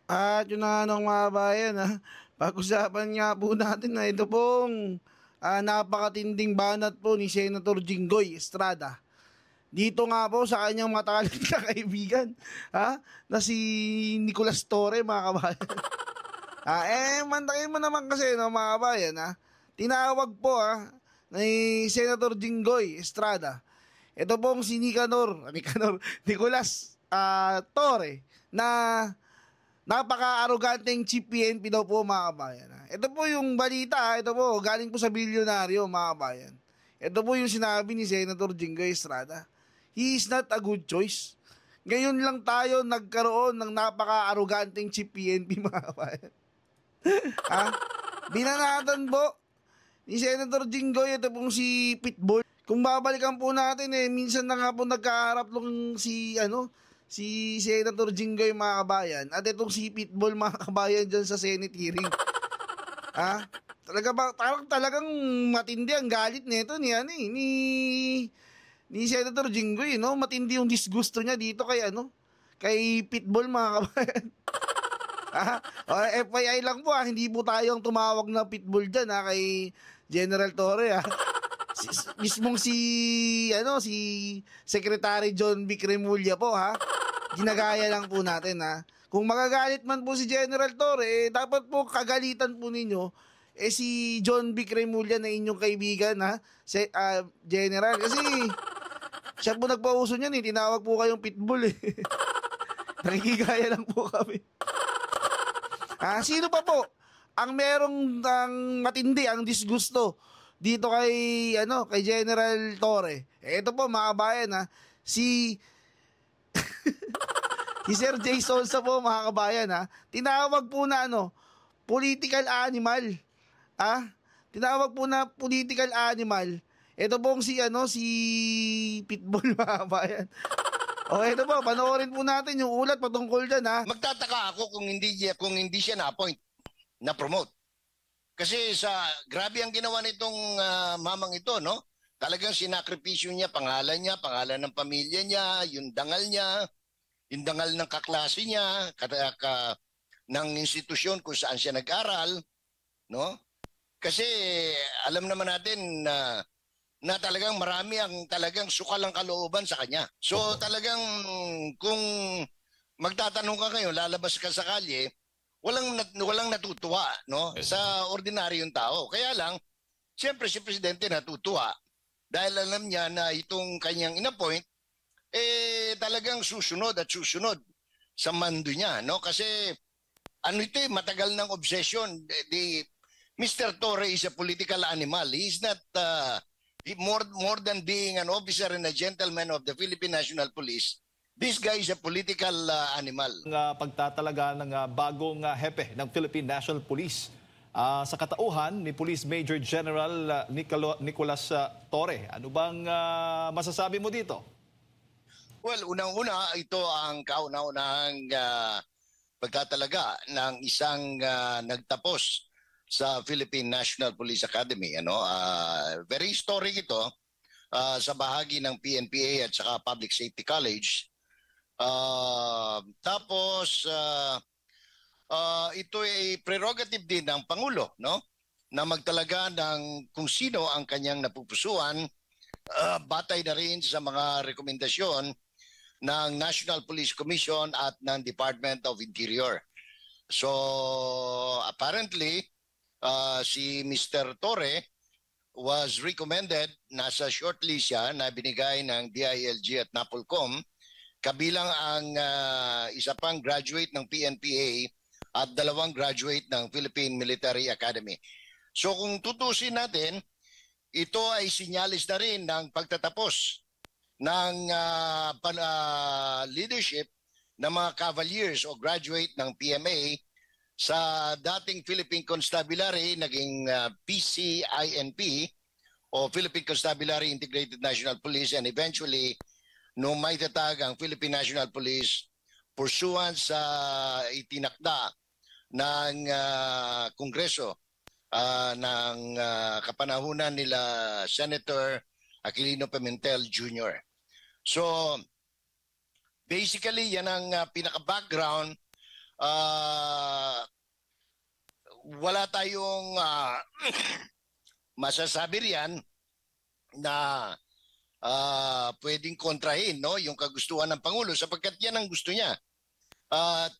At yun na nga ng mga bayan, pag-usapan nga po natin na ito pong napakatinding banat po ni Senator Jinggoy Estrada. Dito nga po sa kanyang matalik na kaibigan, na si Nicolas Torre, mga kabayan. Mantakin mo naman kasi, no, mga kabayan, tinawag po, ni Senator Jinggoy Estrada. Ito pong si Nicolas Torre, na napaka-arroganteng chief PNP daw po, mga kabayan. Ito po yung balita, ito po, galing po sa bilyonaryo, mga kabayan. Ito po yung sinabi ni Senator Jinggoy Estrada. He is not a good choice. Ngayon lang tayo nagkaroon ng napaka-arroganteng chief PNP, mga kabayan. Binanatan po ni Senator Jinggoy, ito pong si Pitbull. Kung babalikan po natin, minsan na nga po nagkaharap lang si Senator Jinggoy, mga kabayan, at itong si Pitbull, mga kabayan, dyan sa Senate hearing. Talagang matindi ang galit nito ni Senator Jinggoy, no? Matindi yung disgusto niya dito kay Pitbull, mga kabayan. FYI lang po, hindi po tayong tumawag na Pitbull dyan, kay General Torre, mismong si Secretary John Vic Remulla po, ginagaya lang po natin, kung magagalit man po si General Torre, dapat po kagalitan po ninyo si John Vic Remulla na inyong kaibigan, General, kasi siya po nagpauso niyan, tinawag po kayong Pitbull, nakikigaya lang po kami. Sino pa po ang merong matindi ang disgusto dito kay General Torre? Ito po, mga kabayan, si Sir Jay Solsa po, mga kabayan, tinawag po na political animal. Tinawag po na political animal. Ito pong si Pitbull, mga kabayan. Ito po, panoorin po natin yung ulat patungkol dyan, Magtataka ako kung hindi siya na-appoint, na-promote. Kasi grabe ang ginawa nitong mamang ito, no? Talagang sinakripisyo niya, pangalan ng pamilya niya, yung dangal niya, yung dangal ng kaklase niya, ng institusyon kung saan siya nag-aral, no? Kasi alam naman natin na talagang marami ang talagang sukal ang kalooban sa kanya. So talagang kung magtatanong ka ngayon, lalabas ka sa kalye, walang natutuwa, no, sa ordinaryong tao. Kaya lang, siyempre si Presidente natutuwa dahil alam niya na itong kanyang inappoint talagang susunod susunod sa mando niya, no? Kasi matagal ng obsession. Mr. Torre is a political animal. He is not more than being an officer and a gentleman of the Philippine National Police. This guy is a political animal. Pagtatalaga ng bagong hepe ng Philippine National Police sa katauhan ni Police Major General Nicolas Torre. Ano bang masasabi mo dito? Well, unang-una, ito ang kauna-unahang pagtatalaga ng isang nagtapos sa Philippine National Police Academy. Very historic ito sa bahagi ng PNPA at saka Public Safety College. Tapos ito ay prerogative din ng Pangulo, no, na magtalaga ng kung sino ang kanyang napupusuan batay na rin sa mga rekomendasyon ng National Police Commission at ng Department of Interior. So apparently si Mr. Torre was recommended, nasa shortlist siya na binigay ng DILG at NAPOLCOM, kabilang ang isa pang graduate ng PNPA at 2 graduate ng Philippine Military Academy. So kung tutusin natin, ito ay sinyalis na rin ng pagtatapos ng leadership ng mga cavaliers o graduate ng PMA sa dating Philippine Constabulary, naging PCINP o Philippine Constabulary Integrated National Police, and eventually nung may tatag ang Philippine National Police pursuant sa itinakda ng Kongreso ng kapanahunan nila Senator Aquilino Pimentel Jr. So basically yan ang pinaka-background ah, wala tayong masasabi riyan na pwedeng kontrahin, no, yung kagustuhan ng Pangulo sapagkat yan ang gusto niya. At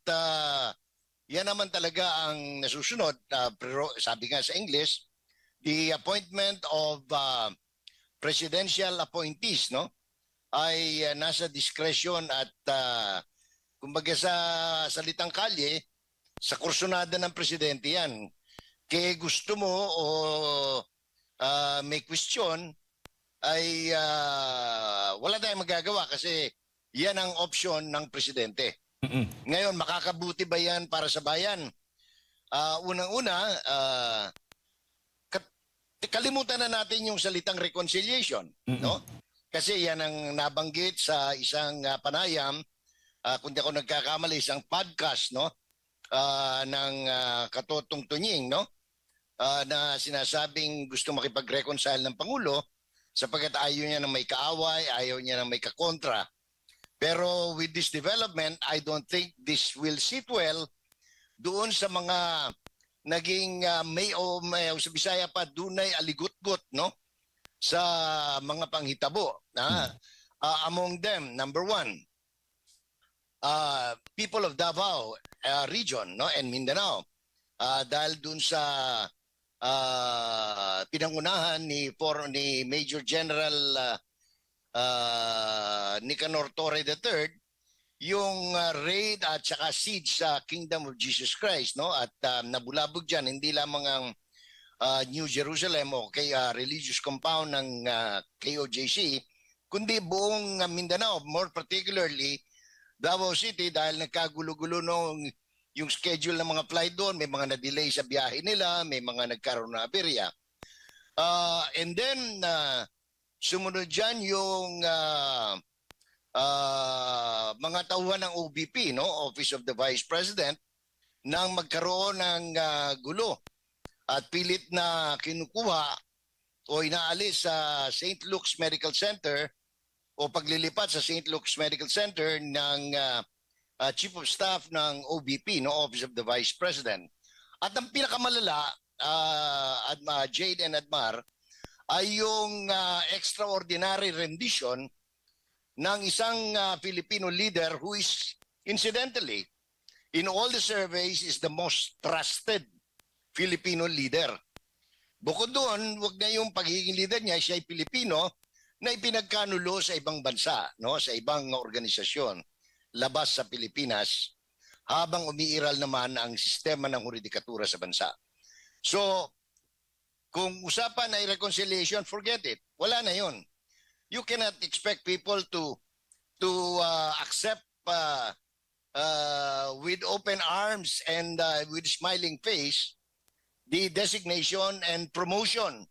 yan naman talaga ang nasusunod. Pero sabi nga sa English, the appointment of presidential appointees, no, ay nasa discretion at kumbaga sa salitang kalye, sa kursunada ng presidente yan. Kaya gusto mo o may question, ay wala tayong magagawa kasi yan ang option ng presidente. Ngayon, makakabuti ba yan para sa bayan? Unang-una, kalimutan na natin yung salitang reconciliation, no? Kasi yan ang nabanggit sa isang panayam, kung di ako nagkakamali, isang podcast, no? Ng Katotong Tunying, no? Na sinasabing gusto makipag-reconcile ng Pangulo sapagkat ayaw niya ng may kaaway, ayaw niya ng may kakontra. Pero with this development, I don't think this will sit well doon sa mga naging may sa Bisaya pa dunay aligut-gut, no, sa mga panghitabo. Among them, number one, people of Davao region, no, and Mindanao, dahil dun sa pinangunahan ni Major General Nicanor Torre III, yung raid at saka siege sa Kingdom of Jesus Christ, no, at nabulabog dyan hindi lamang ang New Jerusalem o kay religious compound ng KOJC, kundi buong Mindanao, more particularly Davao City, dahil nagkagulo-gulo nung yung schedule ng mga flight doon, may mga na-delay sa biyahe nila, may mga nagkaroon na aberya. And then sumunod dyan yung mga tauhan ng OBP, no, Office of the Vice President, nang magkaroon ng gulo at pilit na kinukuha o inaalis sa St. Luke's Medical Center o paglilipat sa St. Luke's Medical Center ng Chief of Staff ng OBP, no, Office of the Vice President. At ang pinakamalala, Jade and Admar, ay yung extraordinary rendition ng isang Filipino leader who is incidentally in all the surveys is the most trusted Filipino leader. Bukod doon, wag na yung pagiging leader niya, siya ay Pilipino na ipinagkanulo sa ibang bansa, no, sa ibang organisasyon labas sa Pilipinas, habang umiiral naman ang sistema ng huridikatura sa bansa. So, kung usapan ay reconciliation, forget it. Wala na yun. You cannot expect people to accept with open arms and with smiling face the designation and promotion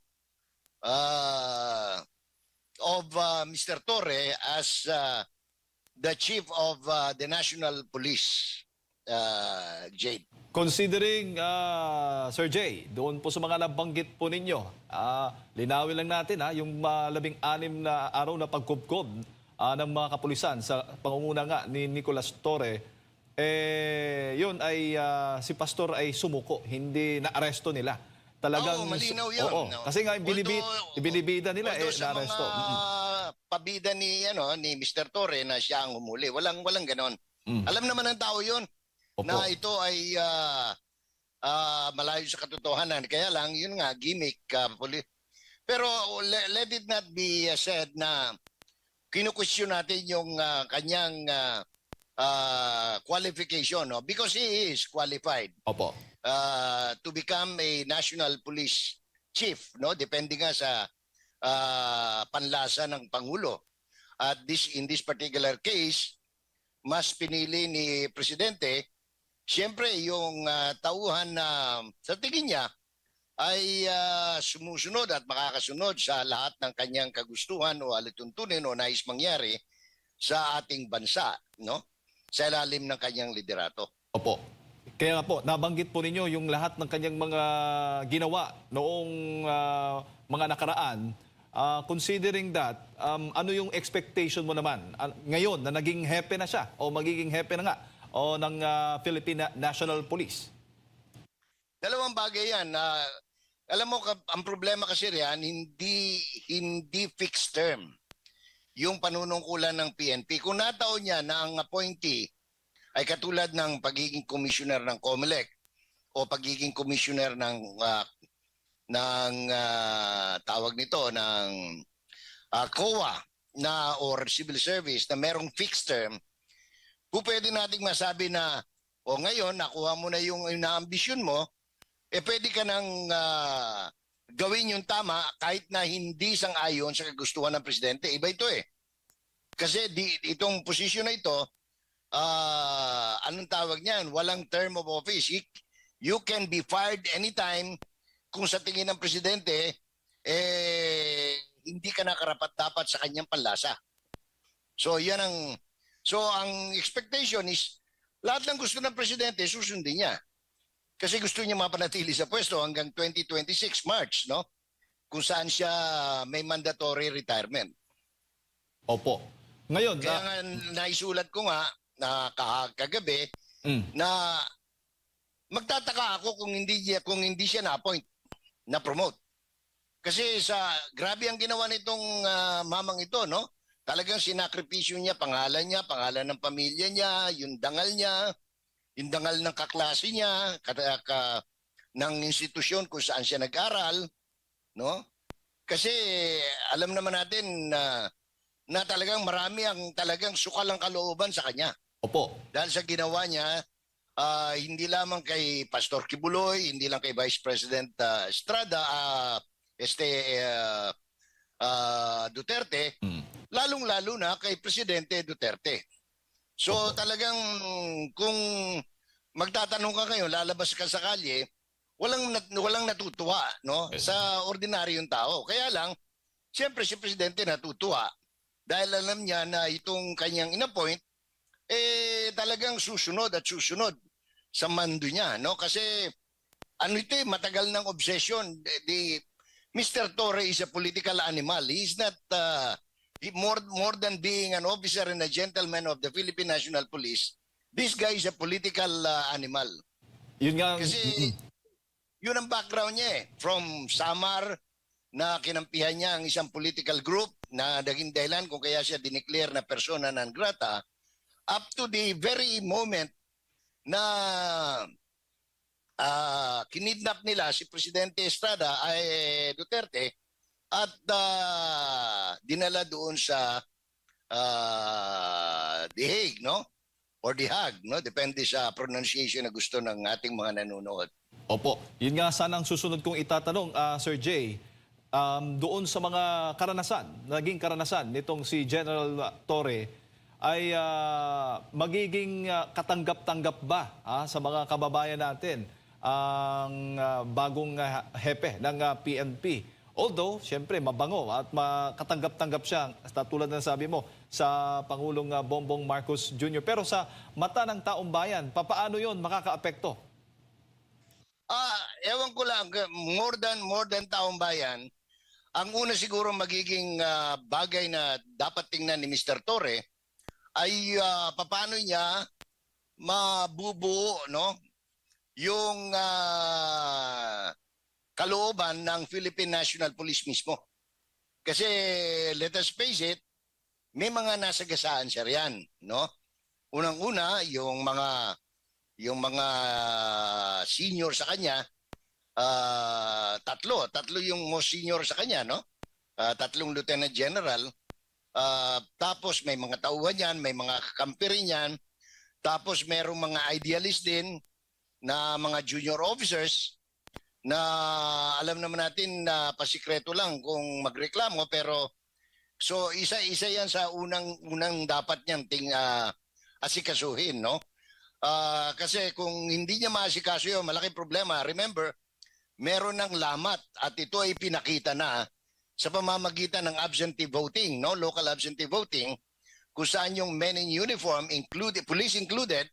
of Mr. Torre as the Chief of the National Police, Jade. Considering, Sir Jay, doon po sa mga nabanggit po ninyo, linawin lang natin yung 16 na araw na pagkubkob ng mga kapulisan sa pangunguna nga ni Nicolas Torre, yun ay si Pastor ay sumuko, hindi na-aresto nila. Talagang, malinaw yun. Oo, no? Kasi nga binibida nila na-aresto. Pabida ni Mr. Torre na siya ang humuli. Walang ganon. Alam naman ng tao yun. Opo. Na ito ay malayo sa katotohanan. Kaya lang, yun nga, gimmick. Pero let it not be said na kinukwestiyon natin yung kanyang qualification, no? Because he is qualified. Opo. To become a national police chief, no? Depende nga sa panlasa ng Pangulo. At in this particular case, mas pinili ni Presidente, siyempre yung tauhan na sa tingin niya ay sumusunod at makakasunod sa lahat ng kanyang kagustuhan o alituntunin o nais mangyari sa ating bansa, no? Sa ilalim ng kanyang liderato. Opo. Kaya nga po, nabanggit po ninyo yung lahat ng kanyang mga ginawa noong mga nakaraan. Considering that, ano yung expectation mo naman ngayon na naging hepe na siya o magiging hepe na nga o ng Philippine National Police? Dalawang bagay yan. Alam mo, ang problema kasi riyan, hindi fixed term yung panunungkulan ng PNP. Kung nataon niya na ang appointee ay katulad ng pagiging commissioner ng COMELEC o pagiging commissioner tawag nito ng COA na or civil service na merong fixed term, pwede nating masabi na ngayon nakuha mo na yung inaambisyon mo, pwede ka nang gawin yung tama kahit na hindi sang-ayon sa kagustuhan ng presidente. Iba ito eh. Kasi itong posisyon na ito, anong tawag niyan? Walang term of office. You can be fired anytime kung sa tingin ng presidente, hindi ka nakarapat-dapat sa kanyang panlasa. So ang expectation is lahat ng gusto ng presidente susundin niya. Kasi gusto niya mapanatili sa pwesto hanggang 2026 March, no? Kung saan siya may mandatory retirement. Opo. Ngayon, kaya nga naisulat ko nga na kagabi na magtataka ako kung hindi siya na-appoint, na-promote. Kasi grabe ang ginawa nitong mamang ito, no? Talagang sinakripisyo niya, pangalan ng pamilya niya, yung dangal niya, yung dangal ng kaklase niya, ng institusyon kung saan siya nag-aral, no? Kasi alam naman natin na talagang marami ang talagang sukal ang kalooban sa kanya. Opo. Dahil sa ginawa niya, hindi lamang kay Pastor Kibuloy, hindi lang kay Vice President Estrada, Duterte, lalong-lalo na kay Presidente Duterte. So talagang kung magtatanong ka ngayon, lalabas ka sa kalye, walang natutuwa, no, sa ordinaryong tao. Kaya lang, siyempre si Presidente natutuwa dahil alam niya na itong kanyang inappoint talagang susunod sa mando niya, no? Kasi ito matagal ng obsession. Mr. Torre is a political animal. He's not more than being an officer and a gentleman of the Philippine National Police. This guy is a political animal. Yun nga. Kasi yun ang background niya eh. From Samar na kinampihan niya ang isang political group na naging dahilan kung kaya siya dineclare na persona non grata, up to the very moment na kinidnap nila si Presidente Estrada ay Duterte at dinala doon sa The Hague, no? Or The Hague, no? Depende sa pronunciation na gusto ng ating mga nanonood. Opo. Yun nga sana ang susunod kong itatanong, Sir Jay. Doon sa mga naging karanasan nitong si General Torre, ay magiging katanggap-tanggap ba sa mga kababayan natin ang bagong hepe ng PNP? Although, siyempre, mabango at makatanggap-tanggap siya, tulad ng sabi mo, sa Pangulong Bongbong Marcos Jr. Pero sa mata ng taong bayan, papaano yon makakaapekto? Ewan ko lang, more than taong bayan, ang una siguro magiging bagay na dapat tingnan ni Mr. Torre ay paano niya mabubuo, no, yung kalooban ng Philippine National Police mismo. Kasi let us face it, may mga nasagasaan siya riyan, no? Unang-una, yung mga senior sa kanya, tatlo yung most senior sa kanya, no? 3 lieutenant general. Tapos may mga tauhan yan, may mga kakampi rin yan. Tapos merong mga idealist din na mga junior officers na alam naman natin na pasikreto lang kung magreklamo, pero so isa yan sa unang dapat niyang asikasuhin, no? Kasi kung hindi niya maasikaso yun, malaking problema. Remember, meron ng lamat at ito ay pinakita na sa pamamagitan ng absentee voting, no, local absentee voting, kung saan yung men in uniform, police included,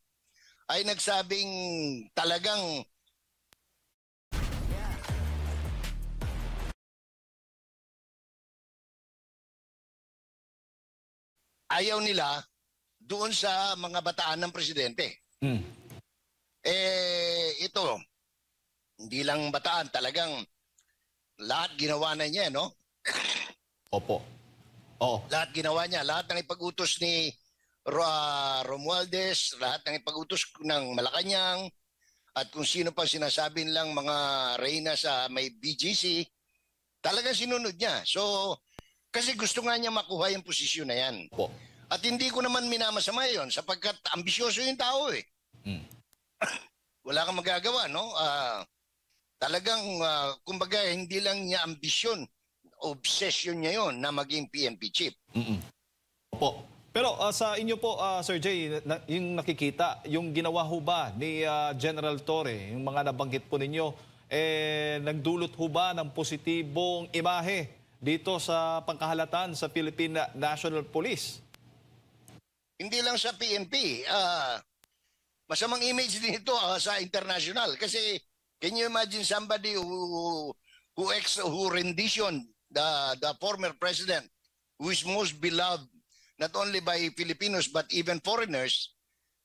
ay nagsabing talagang ayaw nila doon sa mga bataan ng presidente. Mm. Ito, hindi lang Bataan, talagang lahat ginawa na niya, no? Opo. Oo. Lahat ginawa niya. Lahat ng ipag-utos ni Romualdez, lahat ng ipag-utos ng Malacanang, at kung sino pa sinasabi nilang mga reyna sa may BGC, talagang sinunod niya. So, kasi gusto nga niya makuha yung posisyon na yan. Opo. At hindi ko naman minamasama yon sapagkat ambisyoso yung tao eh. Mm. Wala kang magagawa, no? Talagang, kumbaga, hindi lang niya ambisyon, obsession niya yon na maging PNP chief. Mm-mm. Opo. Pero sa inyo po, Sir Jay, yung nakikita, yung ginawa ho ba ni General Torre, yung mga nabanggit po ninyo, nagdulot ho ba ng positibong imahe dito sa pangkahalatan sa Philippine National Police? Hindi lang sa PNP. Masamang image din ito sa international. Kasi, can you imagine somebody who renditioned the former president, who is most beloved not only by Filipinos but even foreigners,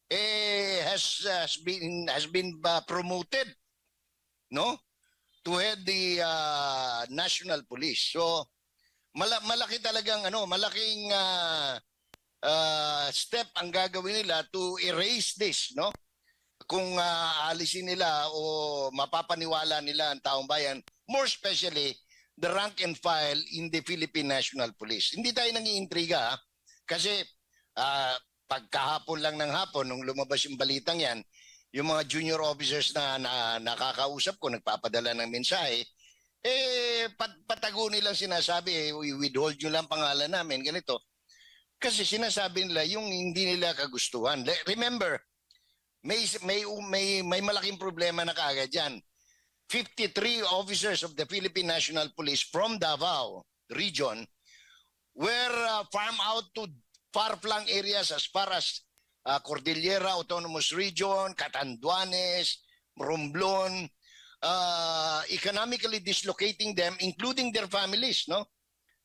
has been promoted, no, to head the national police. So malaki talagang malaking step ang gagawin nila to erase this, no? Kung aalisin nila o mapapaniwala nila ang taong bayan, more especially the rank and file in the Philippine National Police. Hindi tayo nangiintriga kasi pagkahapon lang ng hapon nung lumabas yung balitang yan, yung mga junior officers na nakakausap ko, nagpapadala ng mensahe, patago nilang sinasabi, withhold nyo lang pangalan namin, ganito. Kasi sinasabi nila yung hindi nila kagustuhan. Remember, may malaking problema na kaagad yan. 53 officers of the Philippine National Police from Davao region were farmed out to far-flung areas as far as Cordillera Autonomous Region, Catanduanes, Romblon, economically dislocating them, including their families, no?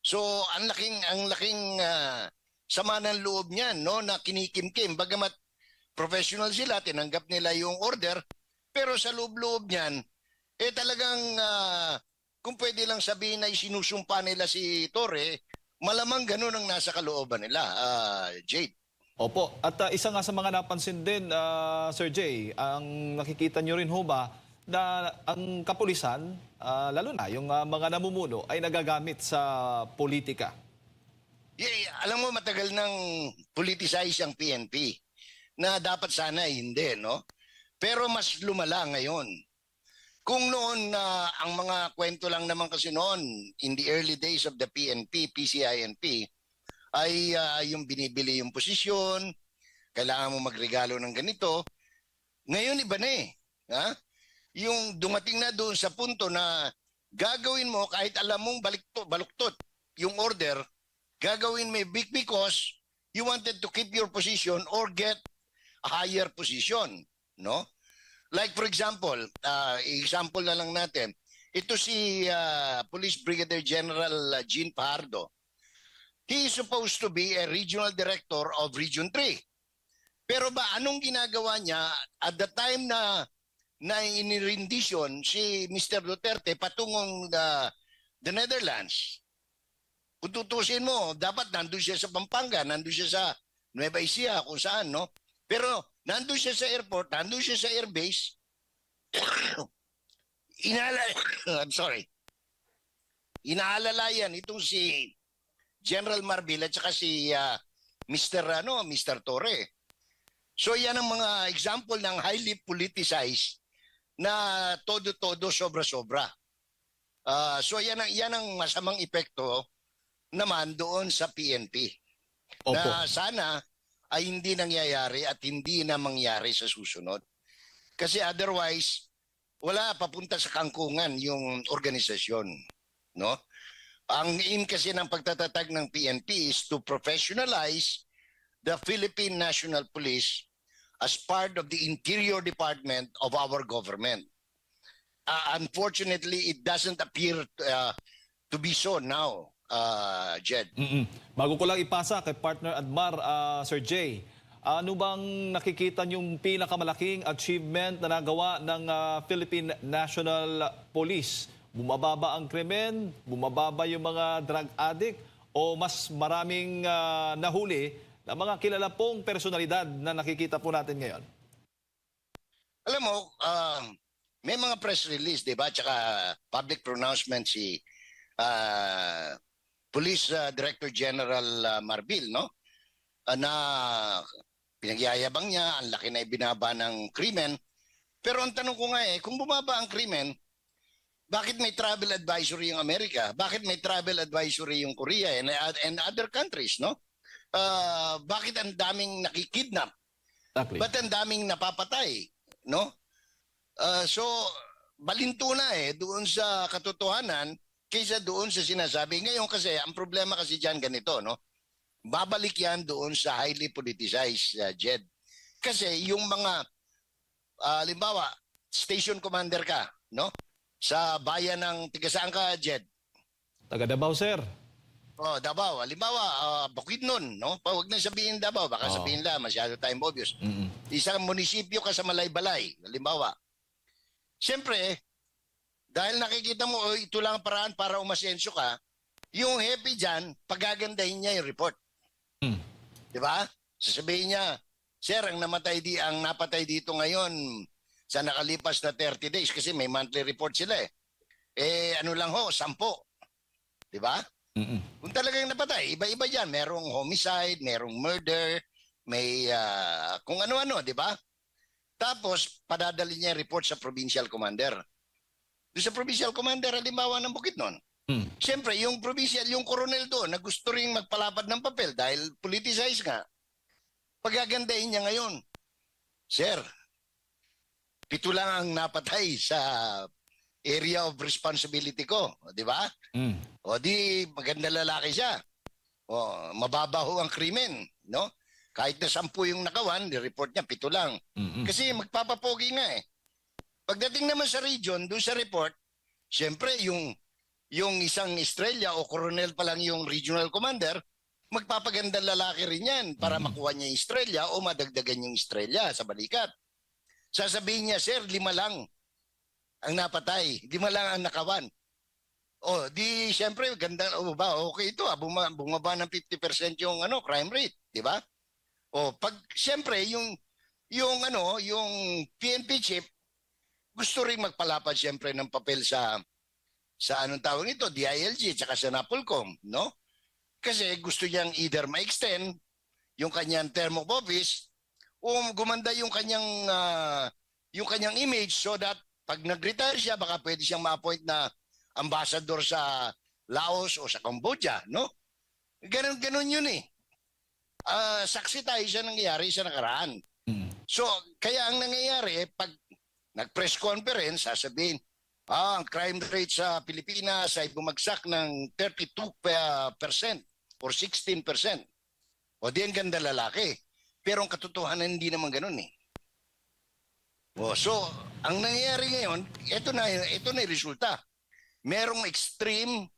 So ang laking sama ng loob niyan, no, na kinikimkim. Bagamat professional sila, tinanggap nila yung order, pero sa loob-loob niyan, talagang kung pwede lang sabihin na isinusumpa nila si Torre, malamang ganun ang nasa kalooban nila, Jade. Opo. At isa nga sa mga napansin din, Sir Jay, ang nakikita nyo rin ho ba na ang kapulisan, lalo na yung mga namumuno, ay nagagamit sa politika? Alam mo, matagal nang politicize ang PNP na dapat sana hindi, no? Pero mas lumala ngayon. Kung noon ang mga kwento lang naman kasi noon, in the early days of the PNP, PCINP, ay yung binibili yung posisyon, kailangan mo magregalo ng ganito. Ngayon iba na eh. Ha? Yung dumating na doon sa punto na gagawin mo kahit alam mong baluktot yung order, gagawin mo because you wanted to keep your position or get a higher position, no? Like for example, example na lang natin, ito si Police Brigadier General Jean Fajardo. He is supposed to be a regional director of Region 3. Pero ba anong ginagawa niya at the time na inirindisyon si Mr. Duterte patungong the Netherlands? Kung tutusin mo, dapat nandun siya sa Pampanga, nandun siya sa Nueva Ecija, kung saan, no? Pero nandun siya sa airport, nandun siya sa airbase. Inaalalayan itong si General Marbil at saka si Mr. Torre. So yan ang mga example ng highly politicized na todo-todo, sobra-sobra. So yan ang masamang epekto naman doon sa PNP. Opo. Na sana ay hindi nangyayari at hindi na mangyari sa susunod. Kasi otherwise, wala papunta sa kangkungan yung organisasyon. No? Ang aim kasi ng pagtatatag ng PNP is to professionalize the Philippine National Police as part of the Interior Department of our government. Unfortunately, it doesn't appear to be so now, Jed. Bago ko lang ipasa kay partner Admar, Sir Jay, Ano bang nakikita niyong pinakamalaking achievement na nagawa ng Philippine National Police? Bumaba ba ang krimen? Bumaba ba yung mga drug addict? O mas maraming nahuli na mga kilala pong personalidad na nakikita po natin ngayon? Alam mo, may mga press release, di ba? Tsaka public pronouncement si Police Director General Marbil, no? Na pinagyayabang niya, ang laki na ibinaba ng krimen. Pero ang tanong ko nga kung bumaba ang krimen, bakit may travel advisory yung Amerika? Bakit may travel advisory yung Korea and other countries, no? Bakit ang daming nakikidnap? Exactly. Ba't ang daming napapatay, no? So, balinto na doon sa katotohanan kaysa doon sa sinasabi. Ngayon kasi, ang problema kasi dyan ganito, no? Babalik yan doon sa highly politicized, Jed. Kasi yung mga, halimbawa, station commander ka, no? Sa bayan ng, tigasaan ka, Jed? Taga Davao, sir. Oh, Davao. Halimbawa, Bukidnon, no? Huwag na sabihin Davao, baka sabihin lang, masyado tayong obvious. Isang munisipyo ka sa Malaybalay, halimbawa. Siyempre, dahil nakikita mo, ito lang ang paraan para umasenso ka, yung happy dyan, pagagandahin niya yung report. Di ba? Sasabihin niya, sir, ang napatay dito ngayon sa nakalipas na 30 days kasi may monthly report sila ano lang 10. Di ba? Kung talagang napatay, iba-iba dyan. Merong homicide, merong murder, may kung ano-ano, di ba? Tapos, padadali niya yung report sa provincial commander. Doon sa provincial commander, halimbawa ng Bukidnon. Siyempre, yung provincial, yung coronel doon na gusto rin magpalapad ng papel dahil politicized nga, pagagandahin niya ngayon. Sir, 7 lang ang napatay sa area of responsibility ko. Di ba? O di, maganda lalaki siya. O, mababaho ang krimen. No? Kahit na 10 yung nakawan, report niya, 7 lang. Kasi magpapapogi nga Pagdating naman sa region, doon sa report, siyempre yung isang estrella o coronel pa lang yung regional commander, magpapagandang lalaki rin yan para makuha niya yung estrella o madagdagan yung estrella sa balikat. Sasabihin niya, sir, 5 lang ang napatay, 5 lang ang nakawan. O, di siyempre, ganda, okay ito, bumaba ng 50% yung crime rate, di ba? O, pag siyempre, yung PNP chief, gusto rin magpalapad siyempre ng papel sa anong tawag nito, DILG, tsaka sa NAPOLCOM, no? Kasi gusto niyang either ma-extend yung kanyang term of office o gumanda yung kanyang image so that pag nag-retire siya, baka pwede siyang ma-appoint na ambassador sa Laos o sa Cambodia, no? Ganon yun saksi tayo sa nangyayari sa nakaraan. So, kaya ang nangyayari, pag nag-press conference, sasabihin, ang crime rate sa Pilipinas ay bumagsak ng 32% or 16%. O di ang ganda lalaki. Pero ang katotohanan hindi naman ganun so, ang nangyayari ngayon, ito na yung resulta. Merong extreme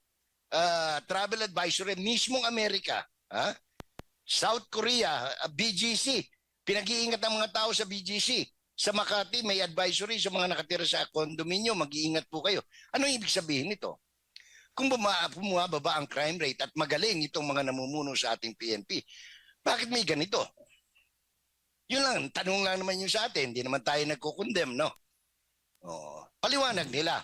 travel advisory mismong Amerika, South Korea, BGC. Pinag-iingat ang mga tao sa BGC. Sa Makati, may advisory sa mga nakatira sa kondominyo, mag-iingat po kayo. Ano ibig sabihin nito? Kung bumababa ang crime rate at magaling itong mga namumuno sa ating PNP, bakit may ganito? Yun lang, tanong lang naman yun sa atin. Hindi naman tayo nagkukondem, no? Paliwanag nila.